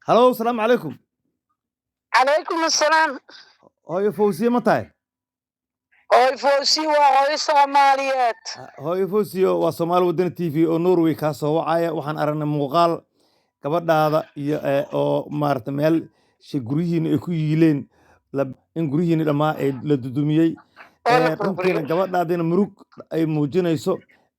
هلو السلام عليكم. عليكم السلام. هوي فوزية متى؟ هوي فوسي وهوي صوماليات. هوي فوزيو وصومال ودن تي في او نوروي كاسو وعايا waxaan aragnay muuqaal gabadhaada iyo oo maarta meel guryihiin ay ku yiileen in guryihiin dhamaa ay la dudumiyey runtiina gabadhaadina murug ay muujinayso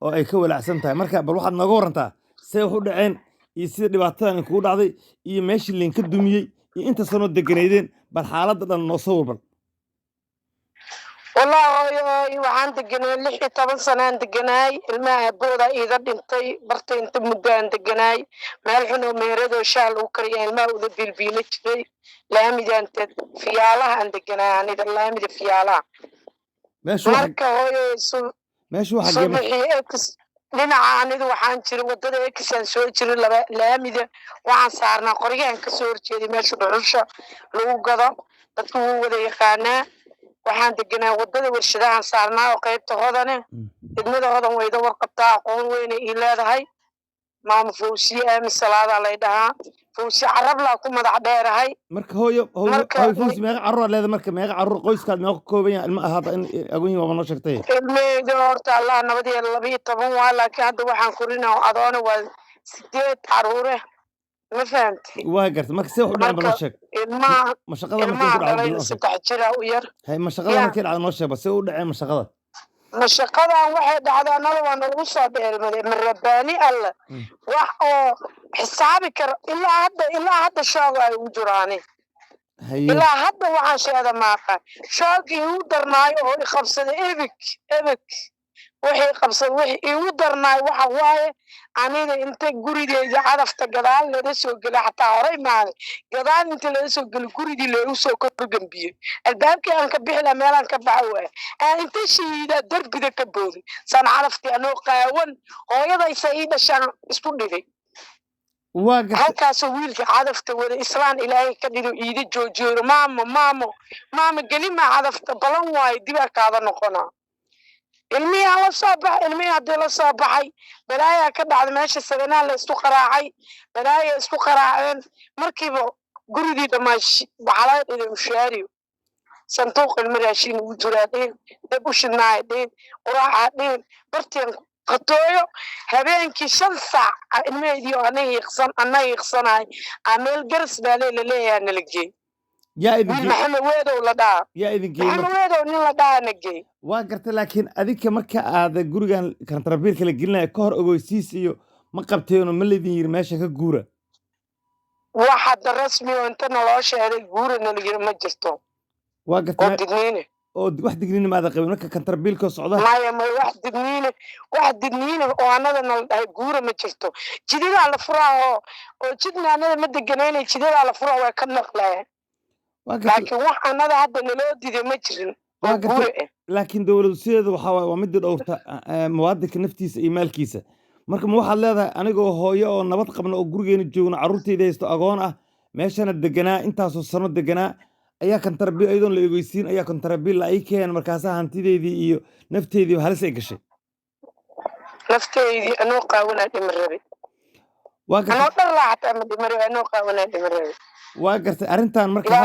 oo ay ka walacsan tahay marka bal waxaad nooga warantaa see wax u dhaceen iyo sida dhibaatadan kugu dhacday iyo meeshii liin ka dumiyey iyo inta sanoo deganeydeen bal xaaladda dhan noo soo warbal والله هوي waxaan deganay 16 sanaan deganay ilmaha booda ida dhintay bartay inta mudaan deganay meel xun oo meerado shaal uu kariyo ilmaha uu bilbiila jiray laamidaan fiyaalaha aan deganay aniga laamida fiyaalaha marka hooyo meeshu waxa dhinaca aniga waxaan jiray wadada ekisaan soo jiray laba laamida waxaan saarnaa qoryahan ka soo horjeeday meesha dhuxusha lagu gado dadku wuu wada yaqaanaa waxaan deganaa wadada warshadahan saarnaa oo qaybta hodane degmada hodan wayda warqabtaa aqoon weyn ay leedahay maama fawsiye aamin salaada lay dhahaa fawsiye carablaa ku madax dheerahay marka hooyo fawsiye meeqa carruur leedahay marka meeqa carruur qoyskaad meeqa ka kooban yahay ilma ahaada in agoon waa noo sheegtay ilmeyda horta allah nabadiya 12 waa laakiin hadda waxaan korinaa adoona waa 8 carruure ma fahantay waa gartay marka see wax u dhacay bal noo sheeg ilmaha mashaqada markay ku dhacday saddex jira u yar hay mashaqada markay dhacday noo sheeg bal see u dhacay mashaqada mashaqadan waxay dhacdaa nalaba nagu soo dheelmaday marabbaani alla wax oo xisaabi kara ilaa hadda shoog ay u jiraani ilaa hadda waxaan sheeda maaqa shoogii igu darnaayo oo i qabsaday ebik wixii qabsaday wixii igu darnaay waxa waaye aniga inta gurigeyda cadafta gadaal laga soo gelay xataa horey maaday gadaal inta laga soo gelay gurigii lagu soo kordhambiyey albaabkii aan ka bixi lahaa meelaan ka baxa waaya aan inta shiida darbida ka booday saan cadaftii anoo qaawan hooyadaysa ii dhashaan isku dhigay halkaasoo wiilka cadafta wada islaan ilaahay ka dhigo iida joojiyo maamo gelima cadafta balan waayo dibaa kaada noqonaa ilmiyaa la soo baxay ilmihii haddii la soo baxay balaayaa ka dhacday meesha saganaa la isku qaraacay balaaya isku qaraaceen markiiba gurigii dhamaash waxaa laga dhigay mushaariyo sanduuq ilma raashin ugu jiraa dhiin dab u shidnaaya dhiin quraaca dhiin barteen qatooyo habeenkii 5 saac ilmaheedii oo ana hiiqsanahay meel garas baalee laleeyahay nala geey maxamed weedow la dhaha na geey waa gartay laakiin adinka marka aad gurigan kantarbiilka la gelinaya ka hor ogeysiis iyo ma qabteeno ma leedin yiri meesha ka guura wax hadda rasmi oo inta naloo sheegay guura nala yiri ma jirto waa gartay oo wax digniin maada qabin marka kantarbiilka socda maya wax digniin oo anada nala dhahay guura ma jirto jidida la furaa oo jidna anada ma deganayna jidida la furaa waa ka naqlayaan laakiin wax anada hadda naloo diiday ma jirin laakiin dowladdu sideeda waa mid dhowrta muwaadinka naftiisa iyo maalkiisa marka ma waxaad leedahay anigoo hooyo oo nabad qabna oo gurigeena joogna carruurtayda haysto agoon ah meeshana deganaa intaasoo sano deganaa ayaa kantarbiil iyadoon la ogeysiin ayaa kantarbiil la ii keen markaasaa hantideydii iyo nafteydii halis ay gashay nafteydii anoo qaawanaa dhimarabe anoo dhar laaxata ama dhimarabe anoo qaawanaa dhimarabe waa gartay arrintan marka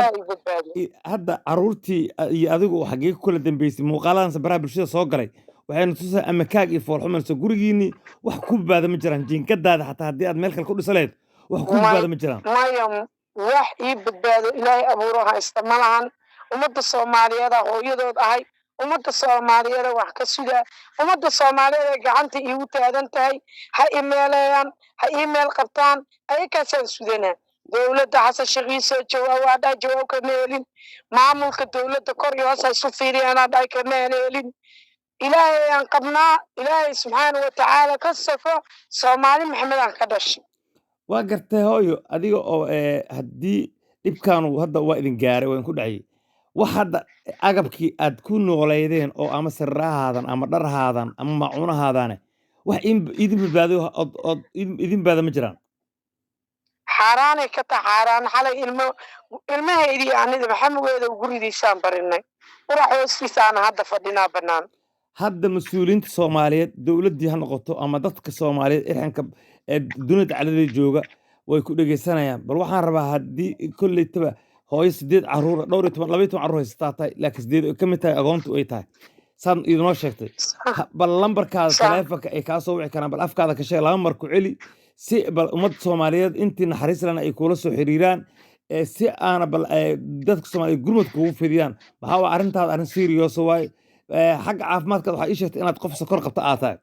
hadda carruurtii iyo adigu xaggee ku kala dambeysay muuqaaladan sabaraha bulshada soo galay waxayna tusaa ama kaag iyo foolxumayso gurigiinii wax ku badbaada ma jiraan jiinkadaada xataa haddii aad meel kale ku dhisa lahayd wax ku badbaada ma jiraan maya wax ii badbaado ilaahay abuuro haysta ma lahan ummadda soomaaliyeed hooyadood ahay ummadda soomaaliyeed wax ka sugaa ummadda soomaaliyeed gacanta iigu taagan tahay ha imeelayaan ha iimeel qabtaan ayakaasaan sudanaa dowladda xasan shaqiisa jawaab kama helin maamulka dowladda kor iyo hoos isu fiiriyaan kama helin ilaahay aan qabnaa ilaahay subxaanahu watacaala ka safo soomaali maxamed aan ka dhashay waa gartay hooyo adiga oo haddii dhibkaanu hadda waa idin gaaray waa idinku dhacay wax hadda agabkii aad ku nooleydeen oo ama sirrahaadan ama dharhaadan ama macuunahaadaane wax idin badbaado ood idin baada ma jiraan xaaraanay ka tahay xaaraan xalay ilmahaydii anida maxamugeeda guridiisaan barinay qurax hoostiisaana hadda fadhinaa bannaan hadda mas-uuliyiinta soomaaliyeed dowladdii ha noqoto ama dadka soomaaliyeed irxanka dunida caladeeda jooga way ku dhegeysanayaan bal waxaan rabaa haddii kolleytaba hooyo 8 caruur 12 caruur haysataa tahay laakiin 8 ka mid tahay agoontu ay tahay saan idinoo sheegtay bal lambarkaada taleefanka ay kaa soo wici karaan bal afkaada ka sheeg 2 mar ku celi si bal ummad Soomaaliyeed intii naxariis lana ay kula soo xiriiraan si aana bal dadka Soomaaliyeed gurmadka ugu fidiyaan maxaa waa arrintaada arrin serious waay xagga caafimaadka waxaa ii sheegtay inaad qof sokor qabta aad tahay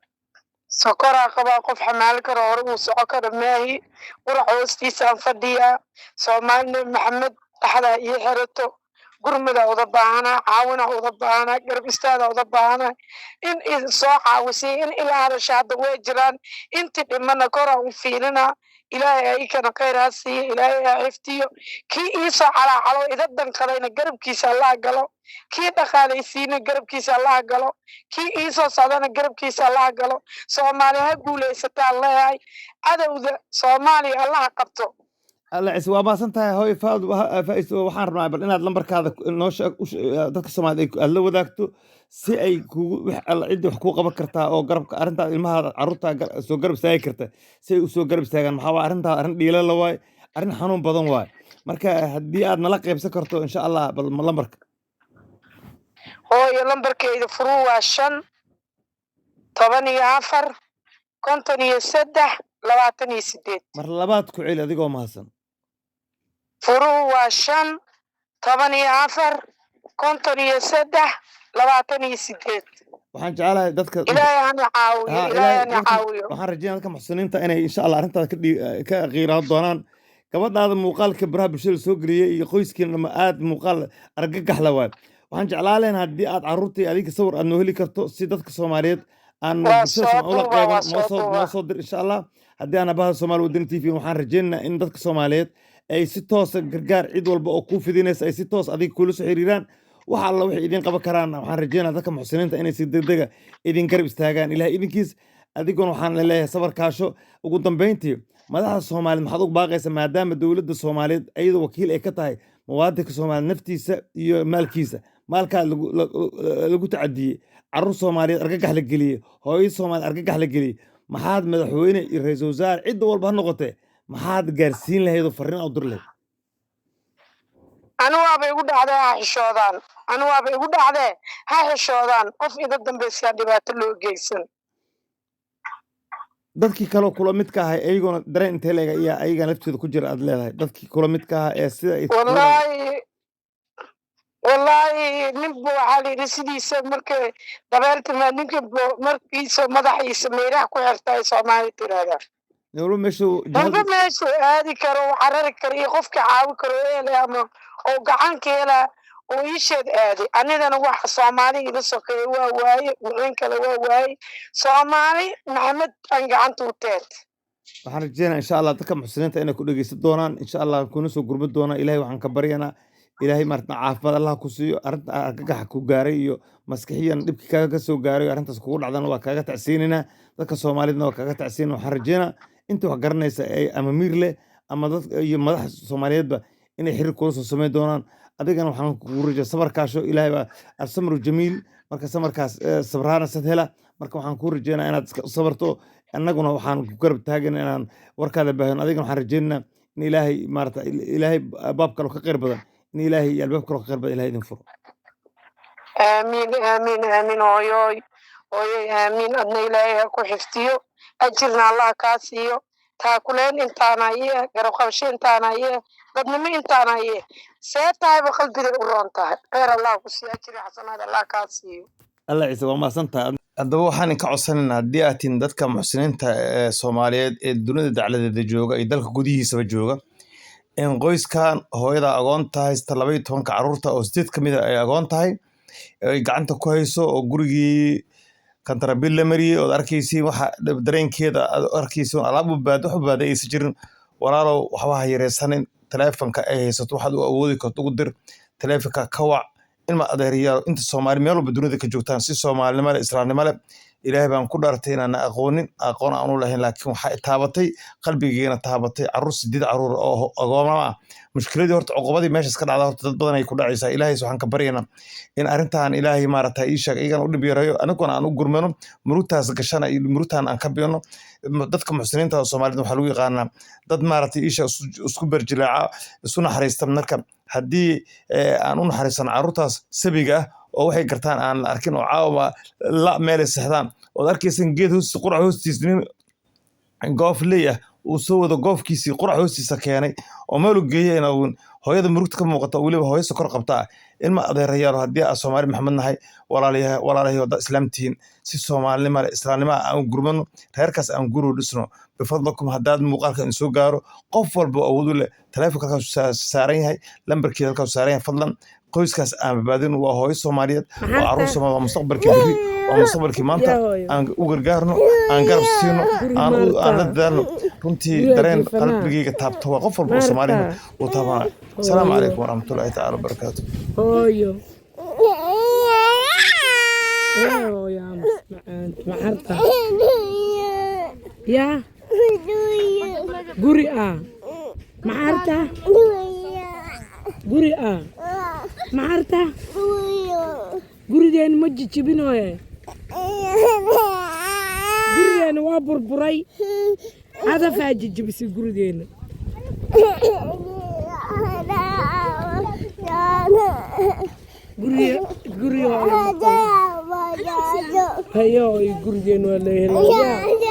sokoraa qabaa qof xamaali karo hore uu soco karo maahi qurac hoostiisaan fadhiyaa Soomaali Maxamed dhaxda iyo xerato gurmada uda baahana caawina uda baahana garab istaada uda baahana in soo caawisay in ilaa shaada way jiraan intii dhimana kora u fiilina ilaahay ay kana khayraasi ilaahay xiftiyo kii iisa calo idadan qalayna garabkiisa Allah galo kii dhaqaalaysiina garabkiisa Allah galo kii iisa sadana garabkiisa Allah galo Soomaaliya guuleysata Allah adawda Soomaaliya Allah qabto alla is waa maasantahay hooy faa'iido waxaan rabnaa bal inaad lambarkaada noo sheeg dadka Soomaaliyeed aad la wadaagto si ay kugu cid wax ku qaban kartaa oo garabka arrinta ilmaha caruurta soo garab istaagi karta si ay u soo garab istaagaan maxaa waa arrinta arrin dhiila la waay arrin xanuun badan waay marka haddii aad nala qaybsan karto insha Allah bal lambarka hooyo lambarkeeda furuu waa 5 14 53 28 mar labaad ku celi adigoo mahadsan furuu waa 5 14 53 28 waxaan jecelahay dadka ilaahay aan caawiyo waxaan rajaynayaa dadka muxsiniinta inay insha Allah arrintaada ka qiiraan doonaan gabadhaada muuqaalka baraha bulshada soo geliyay iyo qoyskiina ma aad muuqaal argagax la waay waxaan jeclaan lahayn haddii aad caruurtii adiga sawir aad noo heli karto si dadka Soomaaliyeed aan bulshada ula qeyban noo soo dir insha Allah haddii aan abaha Soomaali wadani TV waxaan rajaynayaa in dadka Soomaaliyeed ay si toos gargaar cid walba oo ku fidinaysa ay si toos adiga kula soo xiriiraan wax alla wixii idin qaban karaan waxaan rajaynayaa dadka muxsiniinta inay si degdeg ah idin garab istaagaan ilaahay idinkiis adiguna waxaan leeyahay sabar kaasho ugu dambeyntii madaxda Soomaaliyeed maxaad ugu baaqaysaa maadaama dawladda Soomaaliyeed ayadu wakiil ay ka tahay muwaadinka Soomaaliyeed naftiisa iyo maalkiisa maalka lagu tacadiyay caruur Soomaaliyeed argagax la geliyay hooyo Soomaaliyeed argagax la geliyay maxaad madaxweyne iyo ra'iisul wasaare cid walba ha noqotee maxaad gaarsiin lahayd oo fariin u dir lahayd anu waaba igu dhacday ha xishoodaan qof ida dambaysa dhibaato loo geysan dadkii kale kula mid ka ahay ayaguna dareen intee leega iyo ayaga naftooda ku jira aad leedahay dadkii kula mid ka ah ee sida ay wallahi ninba waxaa la yidhi sidiisa markay dabeelta ninka markiisa madaxiisa meeraha ku xirtay Soomaali tirada meeshu aadi karo carari karo iyo qofka caawi karo ama oo gacan ka hela oo isheed aadi anidana waxa Soomaali ila sokeey waa waaye muxuu kale waa waaye Soomaali Maxamed aan gacanta u teed waxaan rajaynayaa insha Allah dadka muxsiniinta inay ku dhageysan doonaan insha Allah kuna soo gurmad doonaan ilaahay waxaan ka baryaynaa ilaahay martna caafimaad Allah ku siiyo arrinta argagax ku gaaray iyo maskaxiyan dhibki kaaga soo gaaray arrintaas kugu dhacdana waa kaaga tacsiinina dadka Soomaaliyeedna waa kaaga tacsiin waxaan rajaynayaa inta wax garanaysa ay ama miir leh ama dad iyo madax Soomaaliyeedba inay xiriir kula soo sameyn doonaan adigana waxaan kugu rajaa sabar kaasho ilaahay baa arsamru jamiil marka samarkaas sabrana sad hela marka waxaan ku rajaynayaa inaad sabarto annaguna waxaan ku garab taagana inaan warkaada baahan adigana waxaan rajaynayaa in ilaahay maarta ilaahay baab kale ka qeyr badan in ilaahay iyo albaab kale ka qeyr badan ilaahay idin furo amiin hooyoy amiin adna ilaahay ku xiftiyo ajirna Allah ka siiyo taakuleen intaana iyo garab qabsho intaana iyo dadnimo intaana iyo seetahay qalbiga u roontahay khayr Allah ku siiyo ajri xasanaad Allah ka siiyo Allah ciise waa maasantahay haddaba waxaan ka codsanaynaa haddii aad tihiin dadka muxsiniinta ee Soomaaliyeed ee dunida dacladeeda jooga iyo dalka gudihiisaba jooga in qoyskan hooyada agoon tahay 12 caruurta oo 8 kamid ah ay agoon tahay ay gacanta ku hayso oo gurigii kantaraabil la mariyay oo arkaysiin waxa dareenkeeda arkaysiin alaab wax baad ay jirin walaalow waxba ha yareysanin taleefanka ay haysato waxaad u awoodi karto ugu dir taleefanka ka wac ilma adeeriyaal inta Soomaali meel walba dunida ka joogtaan si Soomaalinimo leh Islaamnimo leh ilaahay baan ku dhaartay inaan aqoon aan u lahayn laakiin waxa taabatay qalbigeena taabatay carruur 8 carruur oo agooma ah mushkiladii horta cuqubadii meesha iska dhacda horta dad badan ay ku dhacaysaa ilaahay waxaan ka baryaynaa in arintan ilaahay maarata ii sheeg iyagan u dhib yareeyo anaguna aan u gurmano murugtaas gashana iyo murugtaan aan ka biyano dadka muxsiniinta Soomaaliyeed waxa lagu yaqaanaa dad maarata ii sheeg isku barjilaaca isu naxariista marka haddii aan u naxariisano carruurtaas sabiga oo waxay gartaan aan arkin oo caawa la meel saxdaan oo arkaysan geed hoos qurac hoostiisnin goof leeyahay uu soo wada goofkiisii qurac hoostiisa keenay oo meel u geeyay inuu hooyada murugta ka muuqato waliba hooyo sokor qabta in ma adeerayaal haddii aan Soomaali Maxamed nahay walaalahay wada islaamtiin si Soomaalinimo islaamnimo aan gurmano reerkaas aan guru dhisno bifadlakum haddaad muuqaalka in soo gaaro qof walba awood u leh taleefanka saaran yahay lambarkiisa halkaas saaran yahay fadlan qoyskaas aan badbaadin waa hooyo Soomaaliyeed oo carruur Soomaaliyeed mustaqbalkii bari oo mustaqbalkii maanta aan u gargaarno aan garab siino aan la dadaalno runtii dareen qalbigayga taabto waa qof walba oo Soomaaliyeed oo taabana السلام عليكم ورحمة الله تعالى وبركاته هويو يا معرتا يا قرئة معرتا قرئة معرتا قرئة مجي تشبينوه قرئة وابر بري هذا فاجي جبسي قرئة guriga haya gurigeena waa la helay